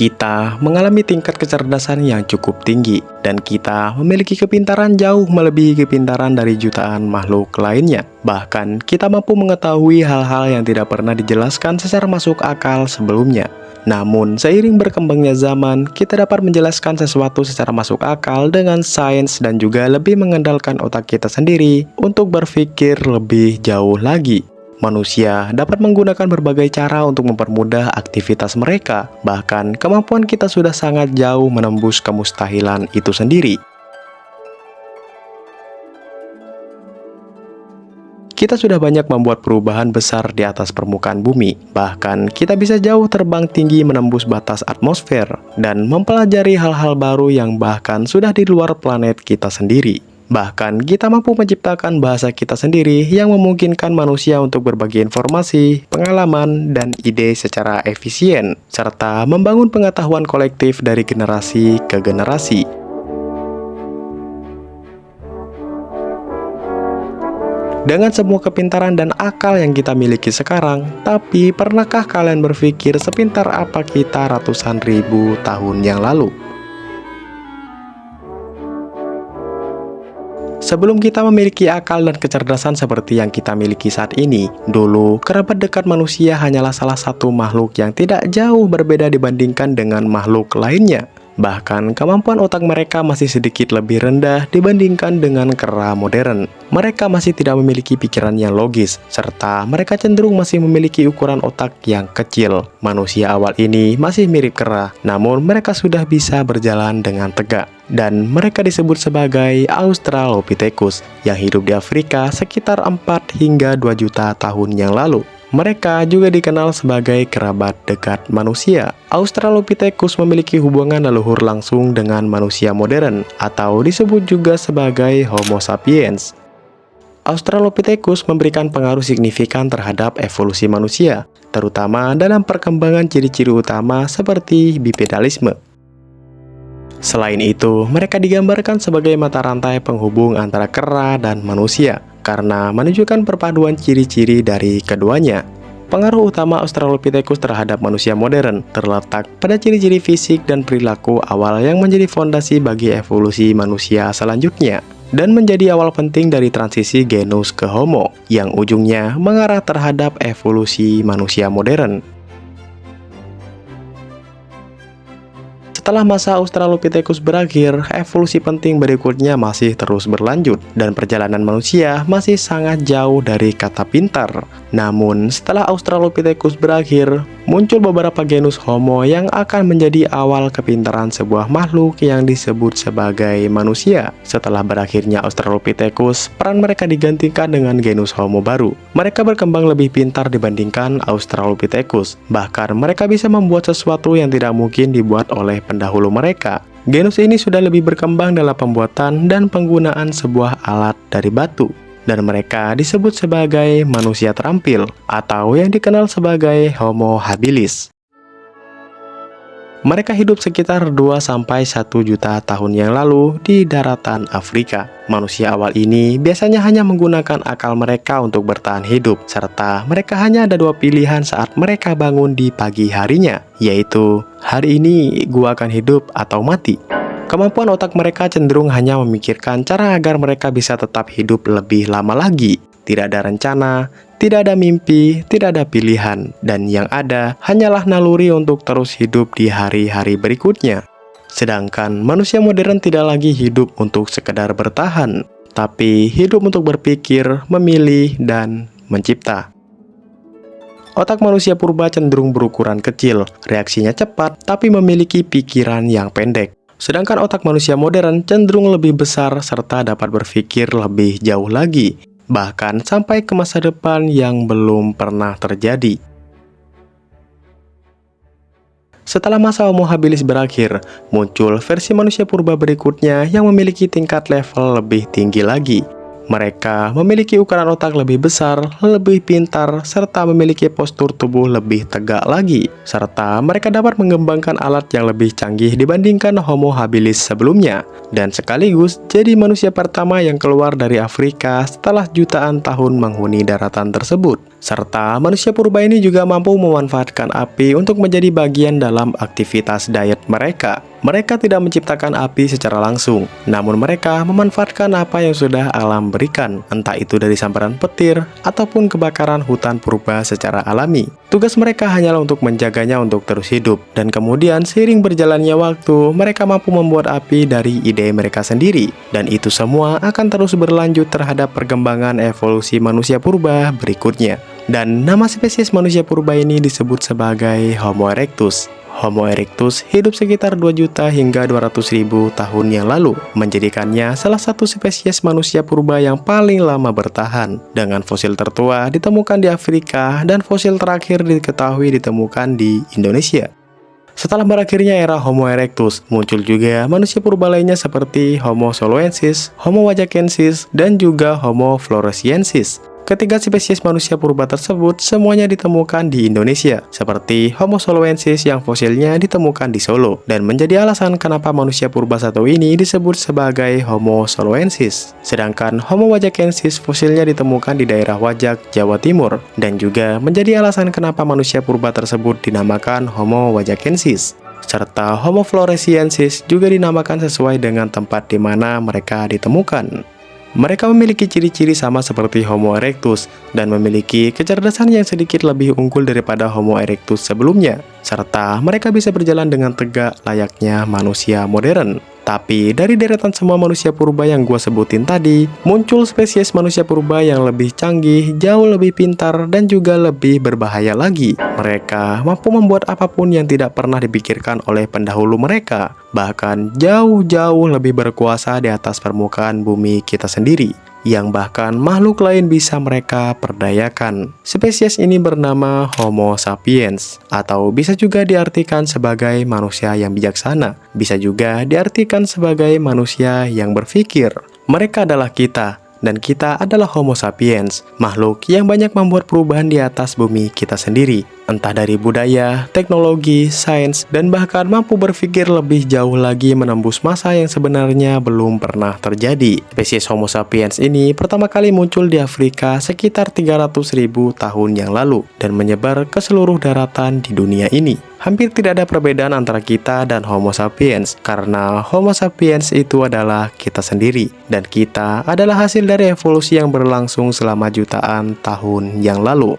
Kita mengalami tingkat kecerdasan yang cukup tinggi, dan kita memiliki kepintaran jauh melebihi kepintaran dari jutaan makhluk lainnya. Bahkan, kita mampu mengetahui hal-hal yang tidak pernah dijelaskan secara masuk akal sebelumnya. Namun, seiring berkembangnya zaman, kita dapat menjelaskan sesuatu secara masuk akal dengan sains dan juga lebih mengandalkan otak kita sendiri untuk berpikir lebih jauh lagi. Manusia dapat menggunakan berbagai cara untuk mempermudah aktivitas mereka. Bahkan, kemampuan kita sudah sangat jauh menembus kemustahilan itu sendiri. Kita sudah banyak membuat perubahan besar di atas permukaan bumi. Bahkan, kita bisa jauh terbang tinggi menembus batas atmosfer dan mempelajari hal-hal baru yang bahkan sudah di luar planet kita sendiri. Bahkan, kita mampu menciptakan bahasa kita sendiri yang memungkinkan manusia untuk berbagi informasi, pengalaman, dan ide secara efisien, serta membangun pengetahuan kolektif dari generasi ke generasi. Dengan semua kepintaran dan akal yang kita miliki sekarang, tapi pernahkah kalian berpikir sepintar apa kita ratusan ribu tahun yang lalu? Sebelum kita memiliki akal dan kecerdasan seperti yang kita miliki saat ini, dulu kerabat dekat manusia hanyalah salah satu makhluk yang tidak jauh berbeda dibandingkan dengan makhluk lainnya. Bahkan, kemampuan otak mereka masih sedikit lebih rendah dibandingkan dengan kera modern. Mereka masih tidak memiliki pikiran yang logis, serta mereka cenderung masih memiliki ukuran otak yang kecil. Manusia awal ini masih mirip kera, namun mereka sudah bisa berjalan dengan tegak. Dan mereka disebut sebagai Australopithecus, yang hidup di Afrika sekitar 4 hingga 2 juta tahun yang lalu. Mereka juga dikenal sebagai kerabat dekat manusia. Australopithecus memiliki hubungan leluhur langsung dengan manusia modern, atau disebut juga sebagai Homo sapiens. Australopithecus memberikan pengaruh signifikan terhadap evolusi manusia, terutama dalam perkembangan ciri-ciri utama seperti bipedalisme. Selain itu, mereka digambarkan sebagai mata rantai penghubung antara kera dan manusia, karena menunjukkan perpaduan ciri-ciri dari keduanya. Pengaruh utama Australopithecus terhadap manusia modern terletak pada ciri-ciri fisik dan perilaku awal yang menjadi fondasi bagi evolusi manusia selanjutnya, dan menjadi awal penting dari transisi genus ke Homo, yang ujungnya mengarah terhadap evolusi manusia modern. Setelah masa Australopithecus berakhir, evolusi penting berikutnya masih terus berlanjut, dan perjalanan manusia masih sangat jauh dari kata pintar. Namun, setelah Australopithecus berakhir, muncul beberapa genus Homo yang akan menjadi awal kepintaran sebuah makhluk yang disebut sebagai manusia. Setelah berakhirnya Australopithecus, peran mereka digantikan dengan genus Homo baru. Mereka berkembang lebih pintar dibandingkan Australopithecus. Bahkan, mereka bisa membuat sesuatu yang tidak mungkin dibuat oleh pendahulu mereka. Genus ini sudah lebih berkembang dalam pembuatan dan penggunaan sebuah alat dari batu, dan mereka disebut sebagai manusia terampil, atau yang dikenal sebagai Homo habilis. Mereka hidup sekitar 2-1 juta tahun yang lalu di daratan Afrika. Manusia awal ini biasanya hanya menggunakan akal mereka untuk bertahan hidup, serta mereka hanya ada 2 pilihan saat mereka bangun di pagi harinya, yaitu, hari ini gua akan hidup atau mati. Kemampuan otak mereka cenderung hanya memikirkan cara agar mereka bisa tetap hidup lebih lama lagi. Tidak ada rencana, tidak ada mimpi, tidak ada pilihan, dan yang ada hanyalah naluri untuk terus hidup di hari-hari berikutnya. Sedangkan manusia modern tidak lagi hidup untuk sekedar bertahan, tapi hidup untuk berpikir, memilih, dan mencipta. Otak manusia purba cenderung berukuran kecil, reaksinya cepat, tapi memiliki pikiran yang pendek. Sedangkan otak manusia modern cenderung lebih besar serta dapat berpikir lebih jauh lagi, bahkan sampai ke masa depan yang belum pernah terjadi. Setelah masa Homo habilis berakhir, muncul versi manusia purba berikutnya yang memiliki tingkat level lebih tinggi lagi. Mereka memiliki ukuran otak lebih besar, lebih pintar, serta memiliki postur tubuh lebih tegak lagi. Serta mereka dapat mengembangkan alat yang lebih canggih dibandingkan Homo habilis sebelumnya. Dan sekaligus jadi manusia pertama yang keluar dari Afrika setelah jutaan tahun menghuni daratan tersebut. Serta manusia purba ini juga mampu memanfaatkan api untuk menjadi bagian dalam aktivitas diet mereka. Mereka tidak menciptakan api secara langsung, namun mereka memanfaatkan apa yang sudah alam berikan, entah itu dari sambaran petir ataupun kebakaran hutan purba secara alami. Tugas mereka hanyalah untuk menjaganya untuk terus hidup, dan kemudian seiring berjalannya waktu, mereka mampu membuat api dari ide mereka sendiri. Dan itu semua akan terus berlanjut terhadap perkembangan evolusi manusia purba berikutnya. Dan nama spesies manusia purba ini disebut sebagai Homo erectus. Homo erectus hidup sekitar 2 juta hingga 200.000 tahun yang lalu, menjadikannya salah satu spesies manusia purba yang paling lama bertahan, dengan fosil tertua ditemukan di Afrika dan fosil terakhir diketahui ditemukan di Indonesia. Setelah berakhirnya era Homo erectus, muncul juga manusia purba lainnya seperti Homo soloensis, Homo wajakensis, dan juga Homo floresiensis. Ketiga spesies manusia purba tersebut semuanya ditemukan di Indonesia, seperti Homo soloensis yang fosilnya ditemukan di Solo, dan menjadi alasan kenapa manusia purba satu ini disebut sebagai Homo soloensis. Sedangkan Homo wajakensis fosilnya ditemukan di daerah Wajak, Jawa Timur, dan juga menjadi alasan kenapa manusia purba tersebut dinamakan Homo wajakensis. Serta Homo floresiensis juga dinamakan sesuai dengan tempat di mana mereka ditemukan. Mereka memiliki ciri-ciri sama seperti Homo erectus dan memiliki kecerdasan yang sedikit lebih unggul daripada Homo erectus sebelumnya, serta mereka bisa berjalan dengan tegak layaknya manusia modern. Tapi dari deretan semua manusia purba yang gua sebutin tadi, muncul spesies manusia purba yang lebih canggih, jauh lebih pintar, dan juga lebih berbahaya lagi. Mereka mampu membuat apapun yang tidak pernah dipikirkan oleh pendahulu mereka, bahkan jauh-jauh lebih berkuasa di atas permukaan bumi kita sendiri, yang bahkan makhluk lain bisa mereka perdayakan. Spesies ini bernama Homo sapiens, atau bisa juga diartikan sebagai manusia yang bijaksana, bisa juga diartikan sebagai manusia yang berpikir. Mereka adalah kita, dan kita adalah Homo sapiens, makhluk yang banyak membuat perubahan di atas bumi kita sendiri, entah dari budaya, teknologi, sains, dan bahkan mampu berpikir lebih jauh lagi menembus masa yang sebenarnya belum pernah terjadi. Spesies Homo sapiens ini pertama kali muncul di Afrika sekitar 300.000 tahun yang lalu dan menyebar ke seluruh daratan di dunia ini. Hampir tidak ada perbedaan antara kita dan Homo sapiens, karena Homo sapiens itu adalah kita sendiri, dan kita adalah hasil dari evolusi yang berlangsung selama jutaan tahun yang lalu.